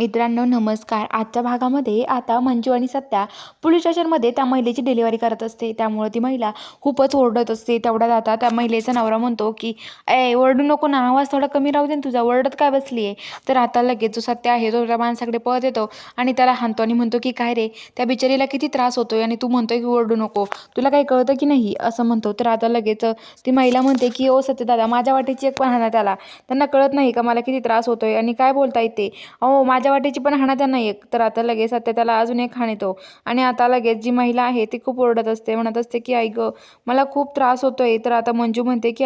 मित्रांनो नमस्कार. आजच्या भागामध्ये आता मंजू आणि सत्या पोलीस स्टेशनमध्ये त्या महिलेची डिलिव्हरी करत असते. त्यामुळे ती महिला खूपच ओरडत असते. तेवढ्यात आता त्या महिलेचा नवरा म्हणतो की ओरडू नको ना, आवाज थोडा कमी राहू दे ना तुझा, ओरडत काय बसली आहे. तर आता लगेच जो सत्या आहे तो त्या माणसाकडे पळत येतो आणि त्याला हाणतो आणि म्हणतो की काय रे, त्या बिचारीला किती त्रास होतोय आणि तू म्हणतोय की ओरडू नको, तुला काही कळतं की नाही, असं म्हणतो. तर आता लगेच ती महिला म्हणते की ओ सत्य दादा, माझ्या वाटेची एक पण हाणा त्याला, त्यांना कळत नाही का मला किती त्रास होतोय आणि काय बोलताय ते, अहो माझ्या वाटेची पण हाणा त्यांना एक. तर आता लगेच सत्य त्याला अजून एक हाण येतो आणि आता लगेच जी महिला आहे ती खूप ओरडत असते, म्हणत असते की आई गं मला खूप त्रास होतोय. तर आता मंजू म्हणते की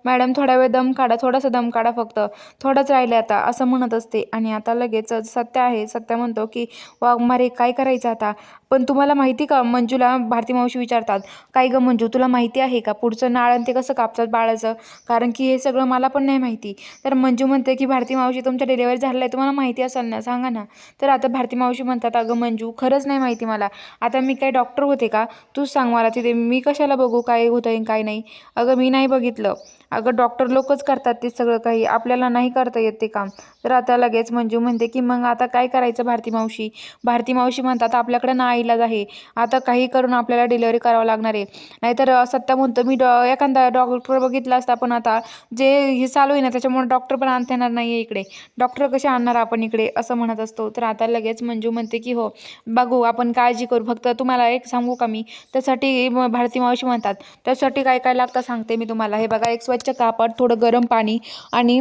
मॅडम थोडा वेळ दम काढा, थोडासा दम काढा, फक्त थोडंच राहिले आता, असं म्हणत असते. आणि आता लगेच सत्य आहे, सत्य म्हणतो की वाघमारे काय करायचं आता, पण तुम्हाला माहिती का, मंजूला भारती मावशी विचारतात, काय गं मंजू तुला माहिती आहे का पुढचं नाळ आणि ते कसं कापतात बाळाचं, कारण की हे सगळं मला पण नाही माहिती. तर मंजू म्हणते की भारती मावशी तुमच्या डिलिव्हरी झालेलं आहे, तुम्हाला माहिती असेल ना, सांगा ना. तर आता भारती मावशी म्हणतात, अगं मंजू खरंच नाही माहिती मला, आता मी काय डॉक्टर होते का, तूच सांग मला तिथे, मी कशाला बघू काय होतं काय नाही. अगं मी नाही बघितलं, अगं डॉक्टर लोकच करतात ते सगळं काही, आपल्याला नाही करता येत ते काम. तर आता लगेच मंजू म्हणते की मग आता काय करायचं भारती मावशी. भारती मावशी म्हणतात आपल्याकडे नाईलाज आहे, आता काही करून आपल्याला डिलिव्हरी करावं लागणार आहे. नाहीतर सत्या म्हणतो मी एखादा डॉक्टर बघितला असता, पण आता जे हे चालू आहे ना त्याच्यामुळे डॉक्टर पण आणता येणार नाही आहे इकडे, डॉक्टर कसे आणणार आपण इकडे, असं म्हणत असतो. तर आता लगेच मंजू म्हणते की हो बघू आपण काळजी करू, फक्त तुम्हाला एक सांगू का मी, त्यासाठी भारती मावशी म्हणतात त्यासाठी काय काय लागतं सांगते मी तुम्हाला. हे बघा, एक स्वच्छ कापड, थोडं गरम पाणी आणि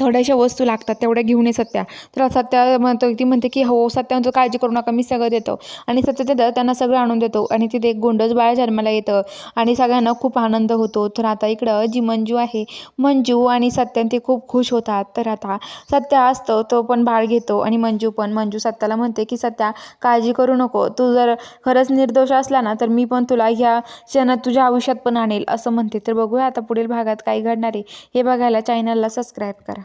थोड्याशा वस्तू लागतात तेवढ्या घेऊन ये सत्या. तर सत्या म्हणतो, ती म्हणते की हो, सत्या म्हणतो काळजी करू नका मी सगळं देतो. आणि सत्य ते त्यांना सगळं आणून देतो आणि तिथे एक गोंडस बाळ जन्माला येतं आणि सगळ्यांना खूप आनंद होतो. तर आता इकडं जी मंजू आहे, मंजू आणि सत्या ते खूप खुश होतात. तर आता सत्या असतो तो पण बाळ घेतो आणि मंजू सत्याला म्हणते की सत्या काळजी करू नको, तू जर खरंच निर्दोष असला ना तर मी पण तुला ह्या क्षणात तुझ्या आयुष्यात पण आणेल, असं म्हणते. तर बघूया आता पुढील भागात काय घडणार आहे, हे बघायला चॅनलला सबस्क्राईब करा.